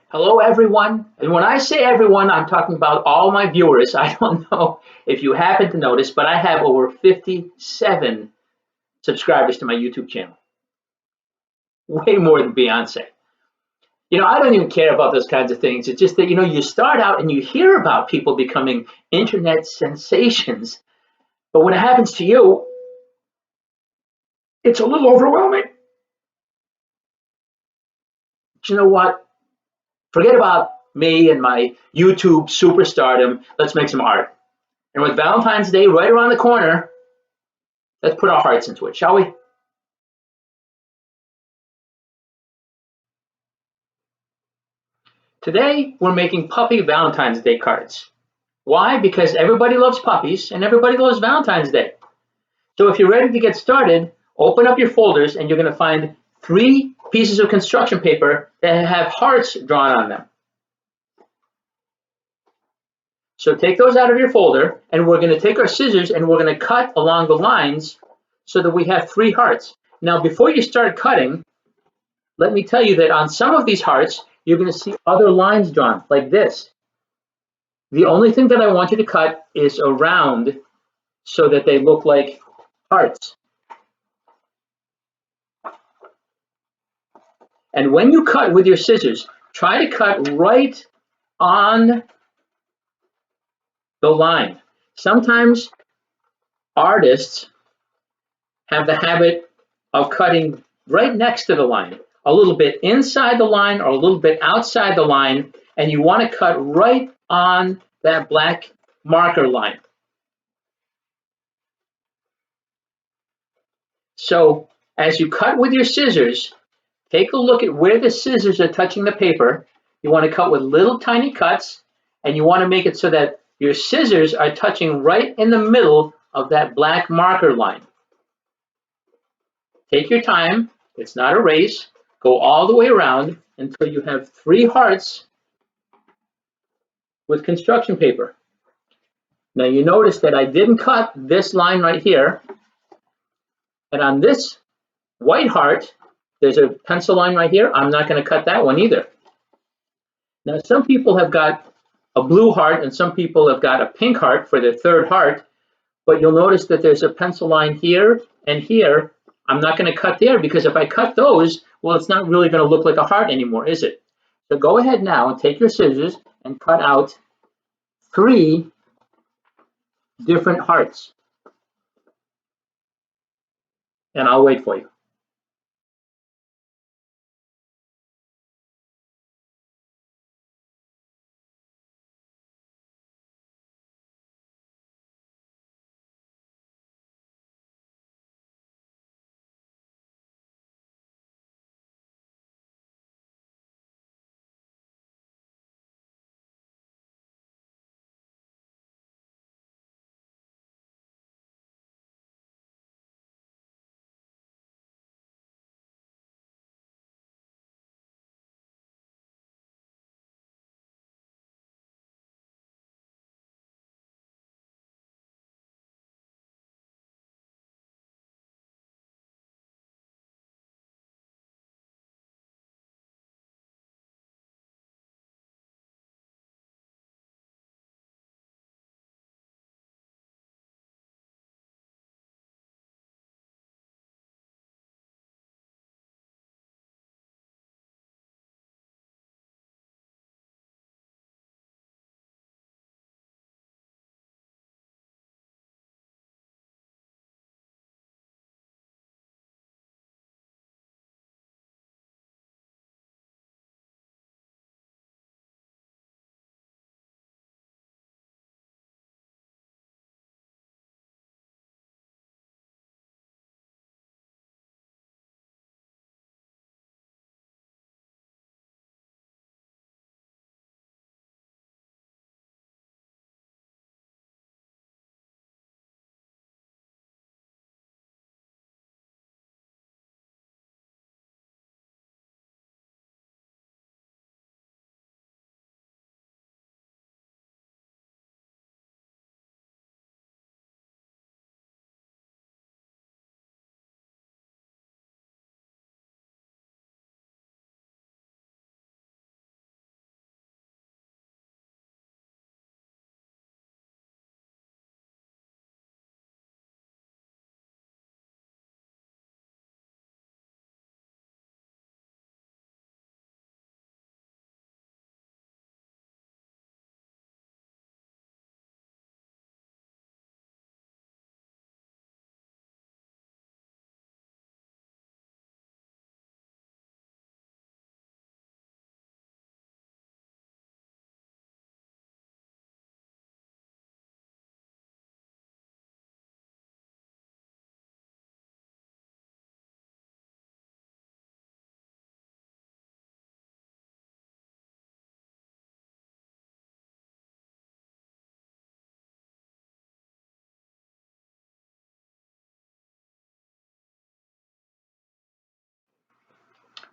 Hello, everyone. And when I say everyone, I'm talking about all my viewers. I don't know if you happen to notice, but I have over 57 subscribers to my YouTube channel. Way more than Beyonce. I don't even care about those kinds of things. It's just that, you start out and you hear about people becoming internet sensations. But when it happens to you, it's a little overwhelming. But you know what? Forget about me and my YouTube superstardom. Let's make some art. And with Valentine's Day right around the corner, let's put our hearts into it, shall we? Today, we're making puppy Valentine's Day cards. Why? Because everybody loves puppies and everybody loves Valentine's Day. So if you're ready to get started, open up your folders and you're going to find 3 pieces of construction paper that have hearts drawn on them. So take those out of your folder and we're going to take our scissors and we're going to cut along the lines so that we have 3 hearts. Now, before you start cutting, let me tell you that on some of these hearts, you're going to see other lines drawn, like this. The only thing that I want you to cut is around so that they look like hearts. And when you cut with your scissors, try to cut right on the line. Sometimes artists have the habit of cutting right next to the line, a little bit inside the line or a little bit outside the line, and you want to cut right on that black marker line. So as you cut with your scissors, take a look at where the scissors are touching the paper. You want to cut with little tiny cuts, and you want to make it so that your scissors are touching right in the middle of that black marker line. Take your time. It's not a race. Go all the way around until you have 3 hearts with construction paper. Now you notice that I didn't cut this line right here. And on this white heart, there's a pencil line right here. I'm not going to cut that one either. Now some people have got a blue heart and some people have got a pink heart for their 3rd heart, but you'll notice that there's a pencil line here and here. I'm not going to cut there because if I cut those, well, it's not really going to look like a heart anymore, is it? So go ahead now and take your scissors and cut out 3 different hearts. And I'll wait for you.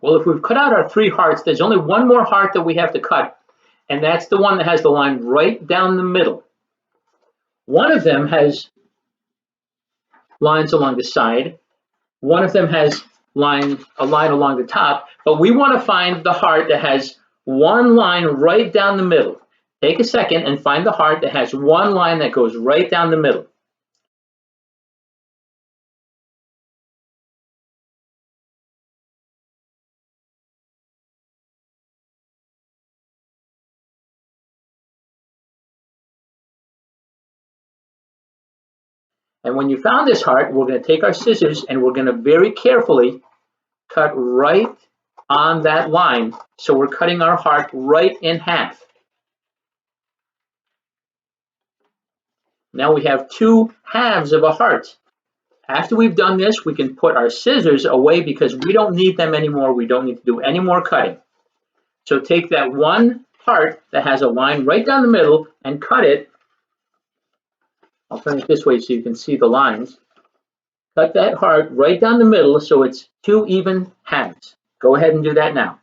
Well, if we've cut out our 3 hearts, there's only one more heart that we have to cut, and that's the one that has the line right down the middle. One of them has lines along the side. One of them has a line along the top, but we want to find the heart that has one line right down the middle. Take a second and find the heart that has one line that goes right down the middle. And when you found this heart, we're going to take our scissors and we're going to very carefully cut right on that line. So we're cutting our heart right in half. Now we have 2 halves of a heart. After we've done this, we can put our scissors away because we don't need them anymore. We don't need to do any more cutting. So take that one heart that has a line right down the middle and cut it. I'll turn it this way so you can see the lines. Cut that heart right down the middle so it's 2 even halves. Go ahead and do that now.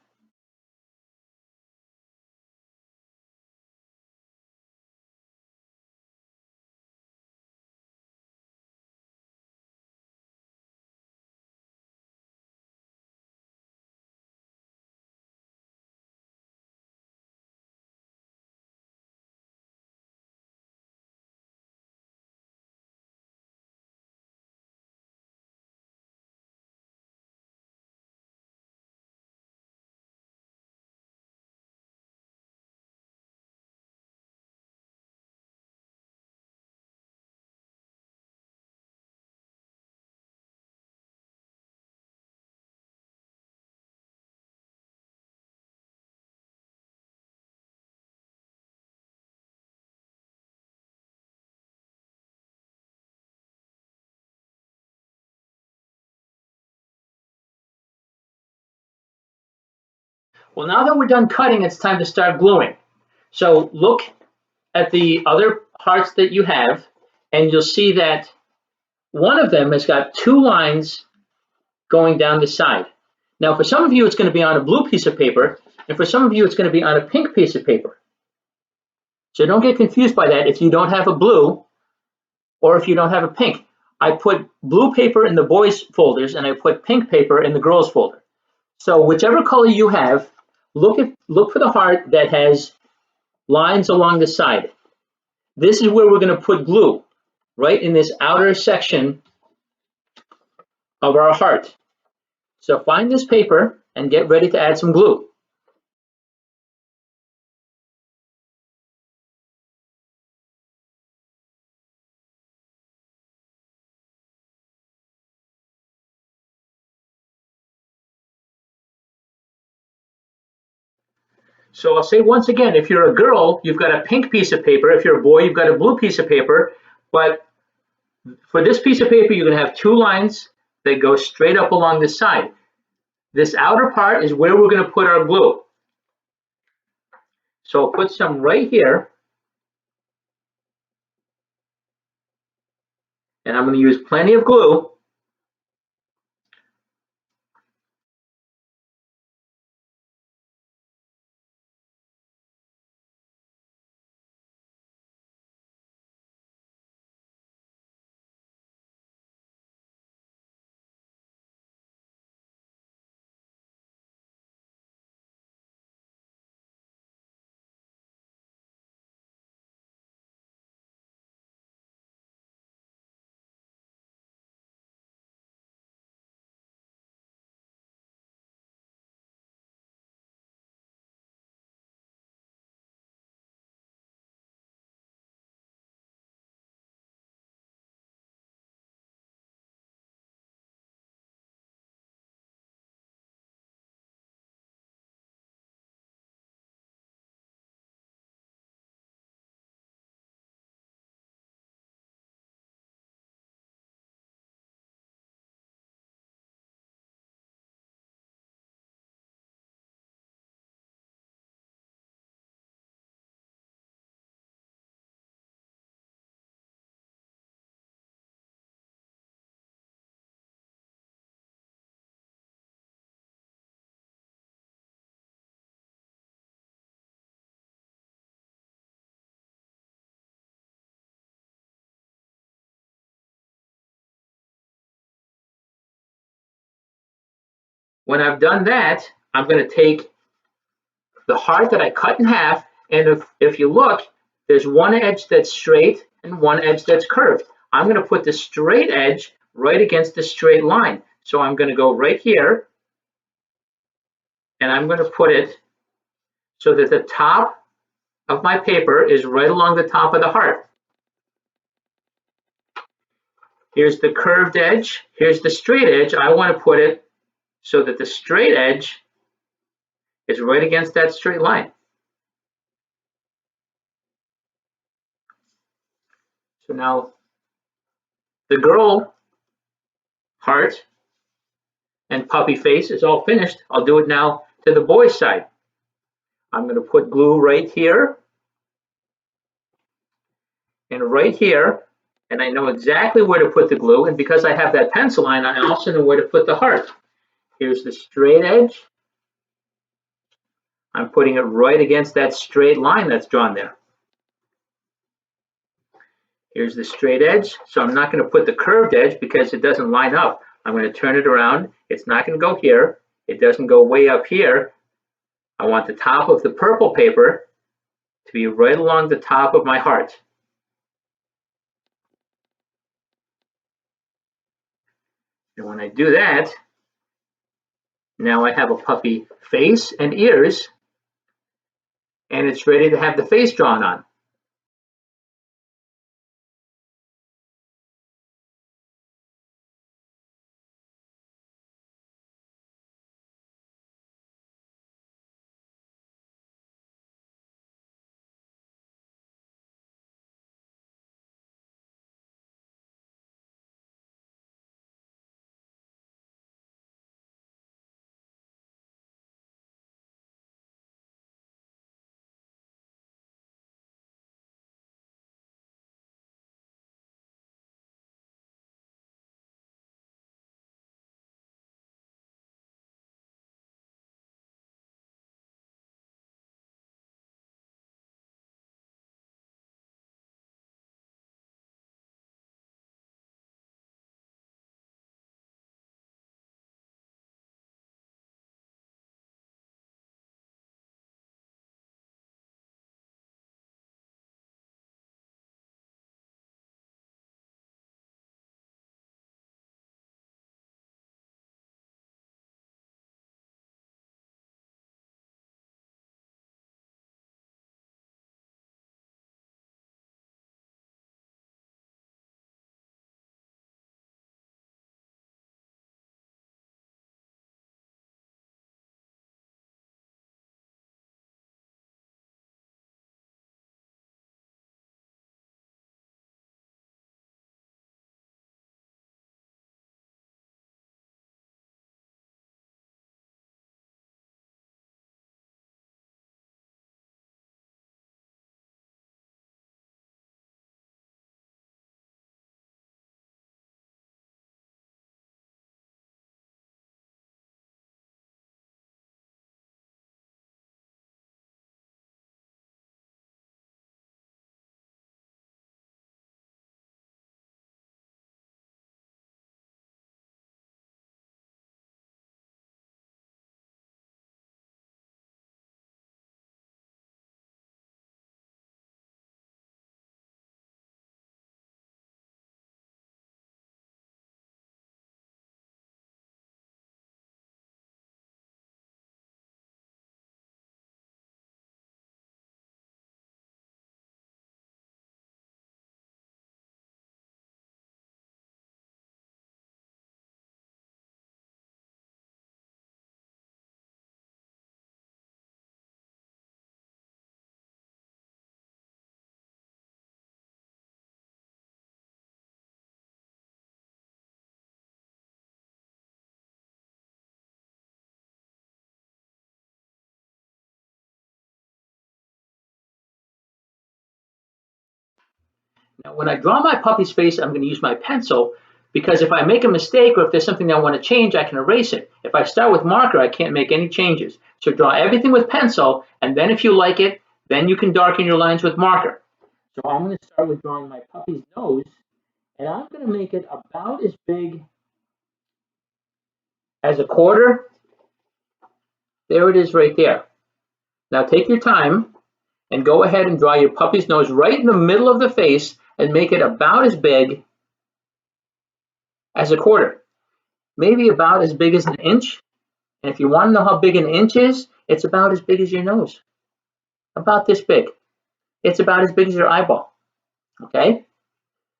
Well, now that we're done cutting, it's time to start gluing. So look at the other hearts that you have, and you'll see that one of them has got 2 lines going down the side. Now, for some of you, it's going to be on a blue piece of paper, and for some of you, it's going to be on a pink piece of paper. So don't get confused by that if you don't have a blue or if you don't have a pink. I put blue paper in the boys' folders, and I put pink paper in the girls' folder. So whichever color you have, look for the heart that has lines along the side. This is where we're going to put glue, right in this outer section of our heart. So find this paper and get ready to add some glue. So I'll say once again, if you're a girl, you've got a pink piece of paper. If you're a boy, you've got a blue piece of paper. But for this piece of paper, you're going to have 2 lines that go straight up along the side. This outer part is where we're going to put our glue. So I'll put some right here. And I'm going to use plenty of glue. When I've done that, I'm going to take the heart that I cut in half, and if you look, there's one edge that's straight and one edge that's curved. I'm going to put the straight edge right against the straight line. So I'm going to go right here, and I'm going to put it so that the top of my paper is right along the top of the heart. Here's the curved edge. Here's the straight edge. I want to put it so that the straight edge is right against that straight line. So now the girl heart and puppy face is all finished. I'll do it now to the boy's side. I'm going to put glue right here and right here, and I know exactly where to put the glue, and because I have that pencil line, I also know where to put the heart. Here's the straight edge. I'm putting it right against that straight line that's drawn there. Here's the straight edge, so I'm not going to put the curved edge because it doesn't line up. I'm going to turn it around. It's not going to go here. It doesn't go way up here. I want the top of the purple paper to be right along the top of my heart. And when I do that, now I have a puppy face and ears, and it's ready to have the face drawn on. Now, when I draw my puppy's face, I'm going to use my pencil because if I make a mistake or if there's something I want to change, I can erase it. If I start with marker, I can't make any changes. So draw everything with pencil, and then if you like it, then you can darken your lines with marker. So I'm going to start with drawing my puppy's nose, and I'm going to make it about as big as a quarter There it is right there. Now take your time and go ahead and draw your puppy's nose right in the middle of the face and make it about as big as a quarter, maybe about as big as an inch. And if you want to know how big an inch is, it's about as big as your nose, about this big. It's about as big as your eyeball, okay?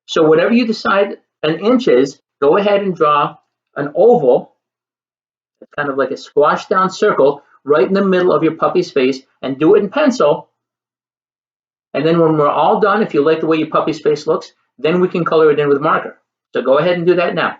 So whatever you decide an inch is, go ahead and draw an oval, kind of like a squashed down circle, right in the middle of your puppy's face, and do it in pencil. And then when we're all done, if you like the way your puppy's face looks, then we can color it in with marker. So go ahead and do that now.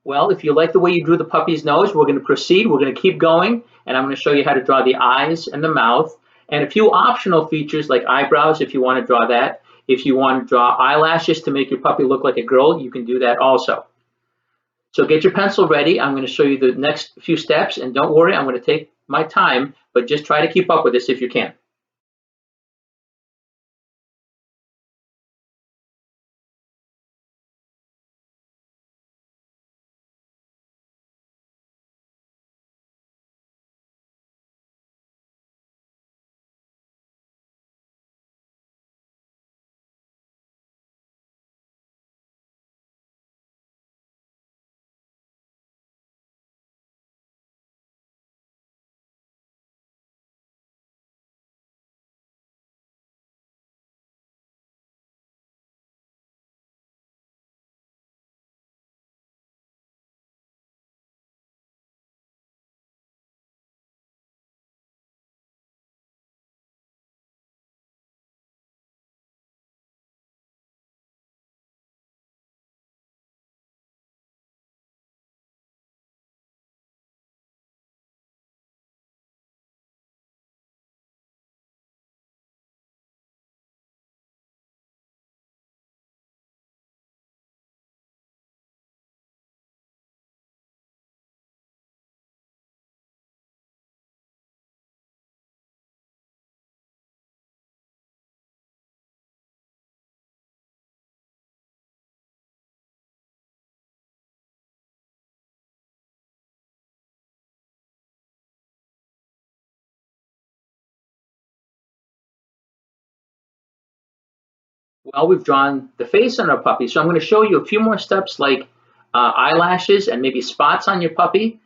Well, if you like the way you drew the puppy's nose, we're going to proceed. We're going to keep going, and I'm going to show you how to draw the eyes and the mouth, and a few optional features like eyebrows if you want to draw that. If you want to draw eyelashes to make your puppy look like a girl, you can do that also. So get your pencil ready. I'm going to show you the next few steps, and don't worry, I'm going to take my time, but just try to keep up with this if you can. Well, we've drawn the face on our puppy, so I'm going to show you a few more steps like eyelashes and maybe spots on your puppy.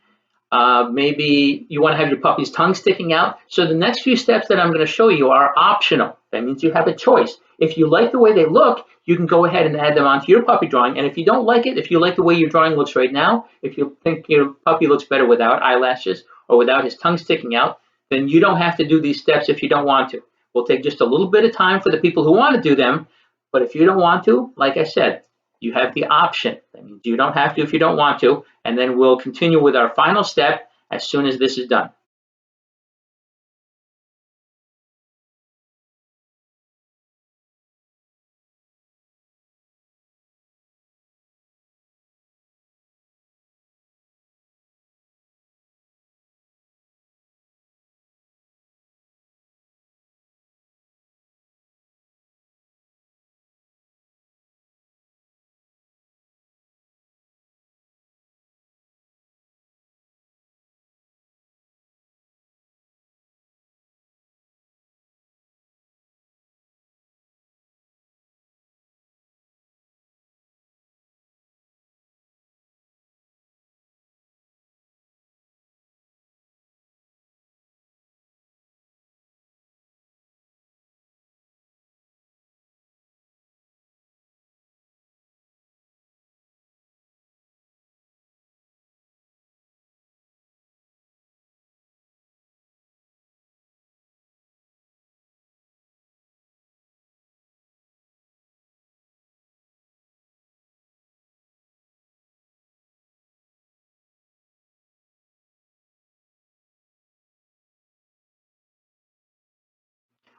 Maybe you want to have your puppy's tongue sticking out. So the next few steps that I'm going to show you are optional. That means you have a choice. If you like the way they look, you can go ahead and add them onto your puppy drawing. And if you don't like it, if you like the way your drawing looks right now, if you think your puppy looks better without eyelashes or without his tongue sticking out, then you don't have to do these steps if you don't want to. We'll take just a little bit of time for the people who want to do them. But if you don't want to, like I said, you have the option. That means you don't have to if you don't want to, and then we'll continue with our final step as soon as this is done.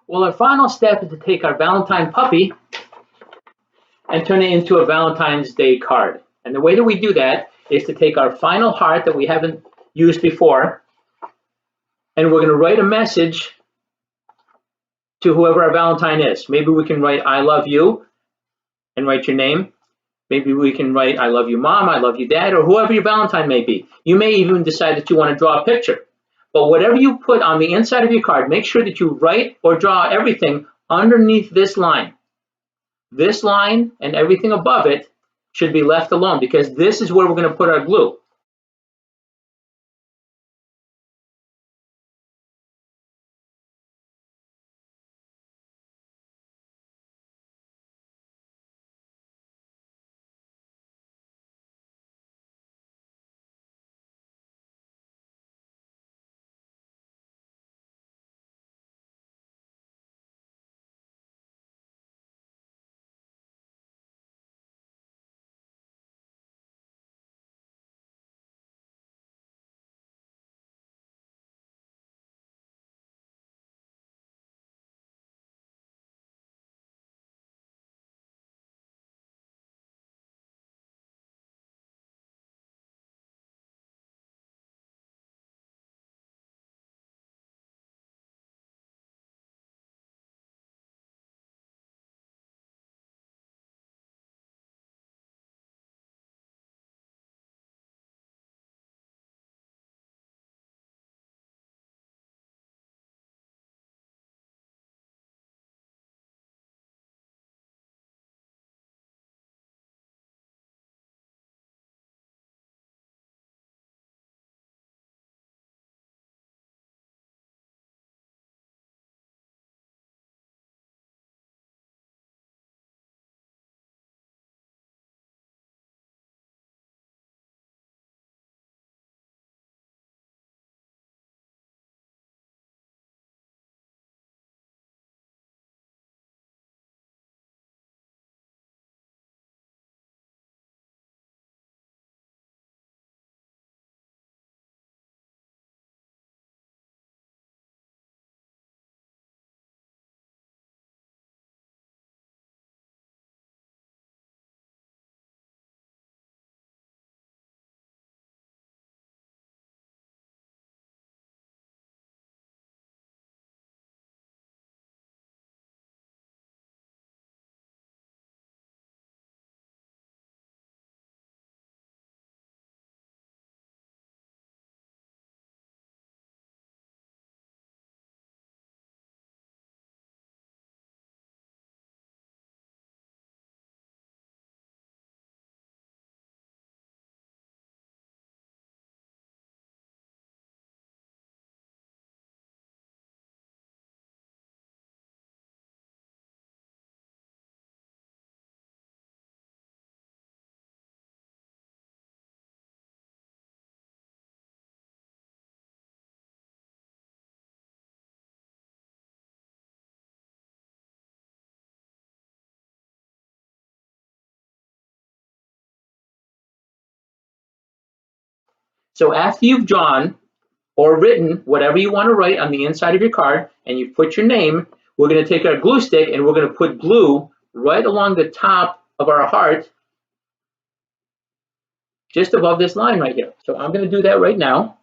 Well, our final step is to take our Valentine puppy and turn it into a Valentine's Day card. And the way that we do that is to take our final heart that we haven't used before, and we're going to write a message to whoever our Valentine is. Maybe we can write I love you and write your name. Maybe we can write I love you mom, I love you dad, or whoever your Valentine may be. You may even decide that you want to draw a picture. But whatever you put on the inside of your card, make sure that you write or draw everything underneath this line. This line and everything above it should be left alone, because this is where we're going to put our glue. So after you've drawn or written whatever you want to write on the inside of your card and you put your name, we're going to take our glue stick and we're going to put glue right along the top of our heart, just above this line right here. So I'm going to do that right now.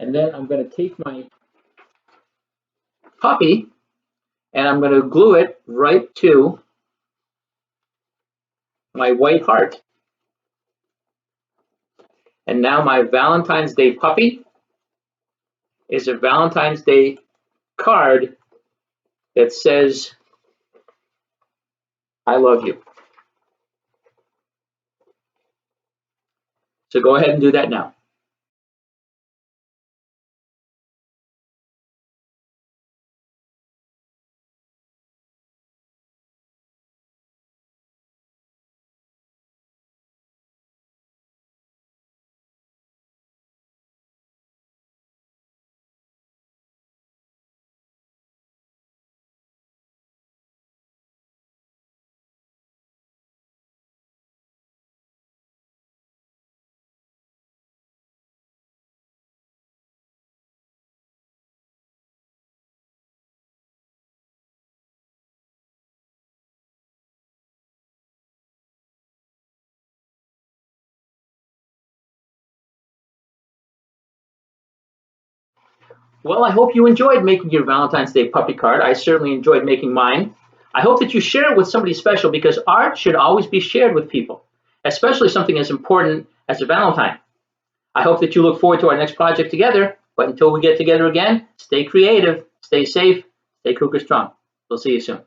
And then I'm going to take my puppy and I'm going to glue it right to my white heart. And now my Valentine's Day puppy is a Valentine's Day card that says, I love you. So go ahead and do that now. Well, I hope you enjoyed making your Valentine's Day puppy card. I certainly enjoyed making mine. I hope that you share it with somebody special because art should always be shared with people, especially something as important as a Valentine. I hope that you look forward to our next project together. But until we get together again, stay creative, stay safe, stay Kruger strong. We'll see you soon.